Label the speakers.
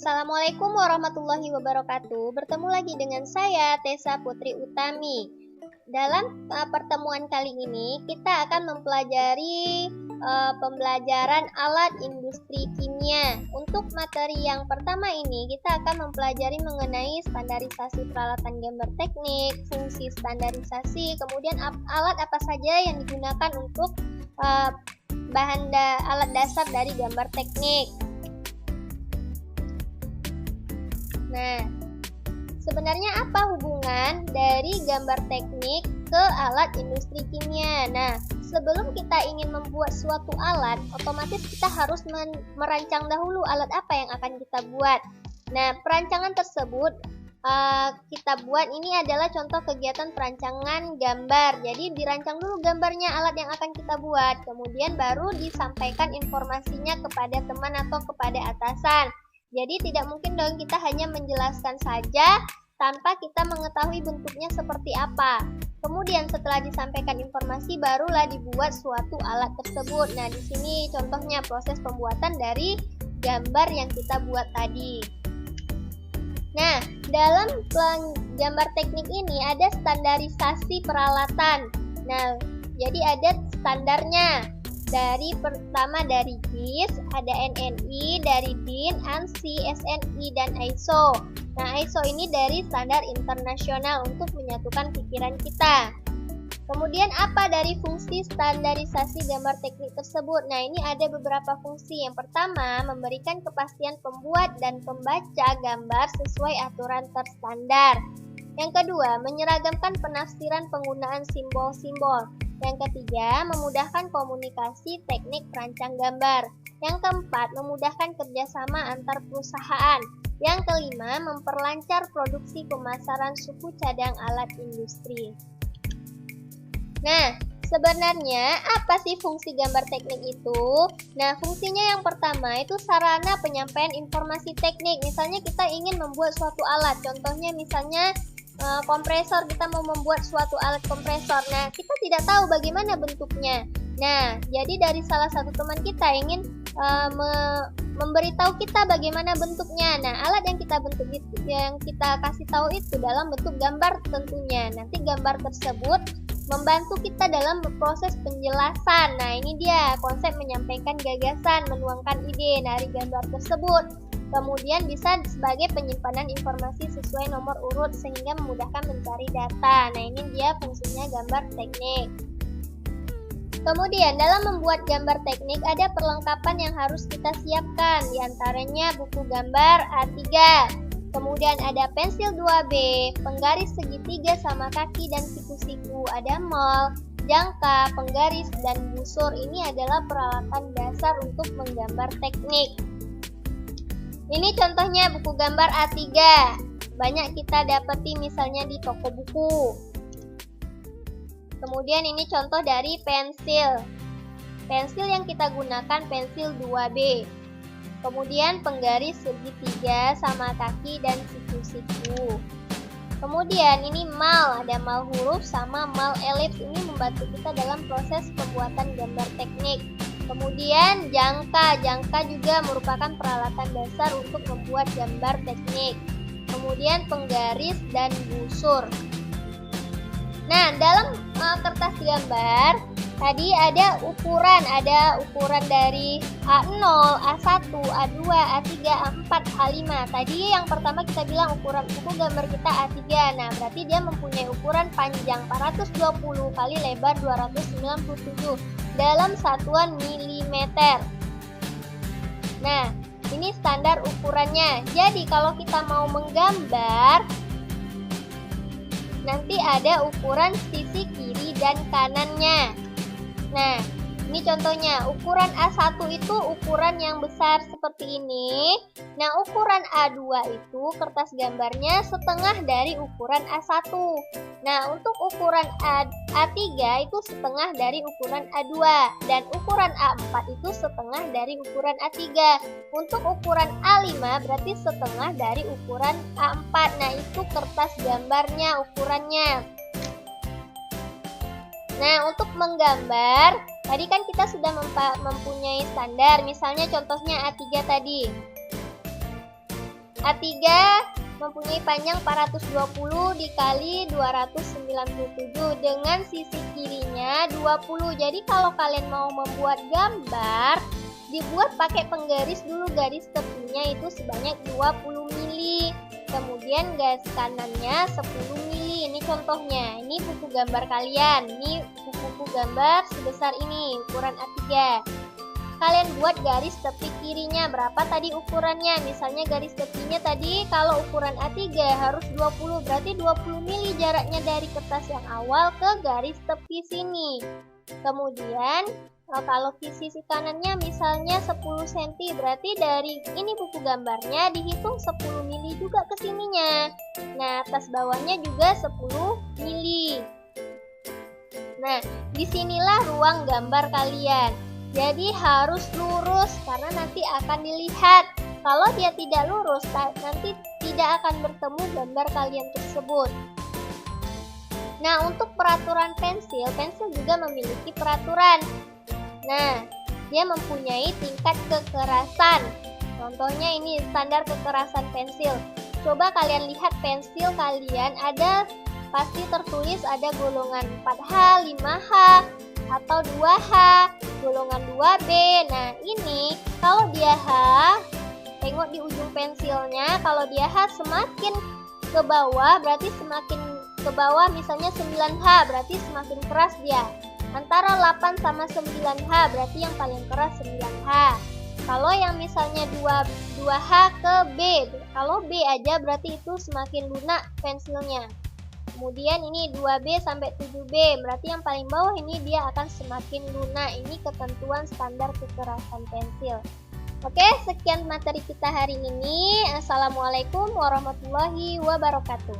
Speaker 1: Assalamualaikum warahmatullahi wabarakatuh. Bertemu lagi dengan saya, Tessa Putri Utami. Dalam pertemuan kali ini, kita akan mempelajari pembelajaran alat industri kimia. Untuk materi yang pertama ini, kita akan mempelajari mengenai standarisasi peralatan gambar teknik, fungsi standarisasi, kemudian alat apa saja yang digunakan untuk alat dasar dari gambar teknik. Nah, sebenarnya apa hubungan dari gambar teknik ke alat industri kimia? Nah, sebelum kita ingin membuat suatu alat, otomatis kita harus merancang dahulu alat apa yang akan kita buat. Nah, perancangan tersebut kita buat ini adalah contoh kegiatan perancangan gambar. Jadi dirancang dulu gambarnya alat yang akan kita buat, kemudian baru disampaikan informasinya kepada teman atau kepada atasan. Jadi tidak mungkin dong kita hanya menjelaskan saja tanpa kita mengetahui bentuknya seperti apa. Kemudian setelah disampaikan informasi barulah dibuat suatu alat tersebut. Nah, di sini contohnya proses pembuatan dari gambar yang kita buat tadi. Nah, dalam gambar teknik ini ada standarisasi peralatan. Nah, jadi ada standarnya. Pertama dari GIS, ada NNI, dari DIN, ANSI, SNI, dan ISO. Nah, ISO ini dari standar internasional untuk menyatukan pikiran kita. Kemudian apa dari fungsi standarisasi gambar teknik tersebut? Nah, ini ada beberapa fungsi. Yang pertama, memberikan kepastian pembuat dan pembaca gambar sesuai aturan terstandar. Yang kedua, menyeragamkan penafsiran penggunaan simbol-simbol. Yang ketiga, memudahkan komunikasi teknik perancang gambar. Yang keempat, memudahkan kerjasama antar perusahaan. Yang kelima, memperlancar produksi pemasaran suku cadang alat industri. Nah, sebenarnya apa sih fungsi gambar teknik itu? Nah, fungsinya yang pertama itu sarana penyampaian informasi teknik. Misalnya kita ingin membuat suatu alat, contohnya misalnya kompresor, kita mau membuat suatu alat kompresor. Nah, kita tidak tahu bagaimana bentuknya. Nah, jadi dari salah satu teman kita ingin memberitahu kita bagaimana bentuknya. Nah, alat yang kita kasih tahu itu dalam bentuk gambar tentunya. Nanti gambar tersebut membantu kita dalam proses penjelasan. Nah, ini dia konsep menyampaikan gagasan, menuangkan ide dari gambar tersebut. Kemudian bisa sebagai penyimpanan informasi sesuai nomor urut sehingga memudahkan mencari data. Nah, ini dia fungsinya gambar teknik. Kemudian dalam membuat gambar teknik ada perlengkapan yang harus kita siapkan, diantaranya buku gambar A3. Kemudian ada pensil 2B, penggaris segitiga sama kaki dan siku-siku, ada mol, jangka, penggaris, dan busur. Ini adalah peralatan dasar untuk menggambar teknik. Ini contohnya buku gambar A3. Banyak kita dapati misalnya di toko buku. Kemudian ini contoh dari pensil. Pensil yang kita gunakan pensil 2B. Kemudian penggaris segitiga sama kaki dan siku-siku. Kemudian ini mal, ada mal huruf sama mal elips. Ini membantu kita dalam proses pembuatan gambar teknik. Kemudian jangka juga merupakan peralatan dasar untuk membuat gambar teknik. Kemudian penggaris dan busur. Nah, dalam kertas gambar tadi ada ukuran dari A0, A1, A2, A3, A4, A5. Tadi yang pertama kita bilang ukuran buku gambar kita A3. Nah, berarti dia mempunyai ukuran panjang 420 kali lebar 297 dalam satuan milimeter. Nah, ini standar ukurannya. Jadi kalau kita mau menggambar, nanti ada ukuran sisi kiri dan kanannya. Nah, ini contohnya, ukuran A1 itu ukuran yang besar seperti ini. Nah, ukuran A2 itu kertas gambarnya setengah dari ukuran A1. Nah, untuk ukuran A3 itu setengah dari ukuran A2. Dan ukuran A4 itu setengah dari ukuran A3. Untuk ukuran A5 berarti setengah dari ukuran A4. Nah, itu kertas gambarnya, ukurannya. Nah, untuk menggambar, tadi kan kita sudah mempunyai standar, misalnya contohnya A3 tadi. A3 mempunyai panjang 420 dikali 297 dengan sisi kirinya 20. Jadi kalau kalian mau membuat gambar, dibuat pakai penggaris dulu, garis tepinya itu sebanyak 20 mili. Kemudian garis kanannya 10 mili. Ini contohnya, ini buku gambar kalian. Ini buku gambar sebesar ini, ukuran A3. Kalian buat garis tepi kirinya berapa tadi ukurannya. Misalnya garis tepinya tadi kalau ukuran A3 harus 20, berarti 20 mili jaraknya dari kertas yang awal ke garis tepi sini. Kemudian kalau sisi kanannya misalnya 10 cm, berarti dari ini buku gambarnya dihitung 10 mili juga ke sininya. Nah, atas bawahnya juga 10 mili. Nah, disinilah ruang gambar kalian. Jadi harus lurus karena nanti akan dilihat. Kalau dia tidak lurus, nanti tidak akan bertemu gambar kalian tersebut. Nah, untuk peraturan pensil juga memiliki peraturan. Nah, dia mempunyai tingkat kekerasan. Contohnya ini standar kekerasan pensil. Coba kalian lihat pensil kalian, ada pasti tertulis ada golongan 4H, 5H, atau 2H, golongan 2B. Nah, ini kalau dia H, tengok di ujung pensilnya, kalau dia H semakin ke bawah, berarti semakin ke bawah, misalnya 9H, berarti semakin keras dia. Antara 8 sama 9H, berarti yang paling keras 9H. Kalau yang misalnya 2H ke B, kalau B aja berarti itu semakin lunak pensilnya. Kemudian ini 2B sampai 7B, berarti yang paling bawah ini dia akan semakin lunak. Ini ketentuan standar kekerasan pensil. Oke, sekian materi kita hari ini. Assalamualaikum warahmatullahi wabarakatuh.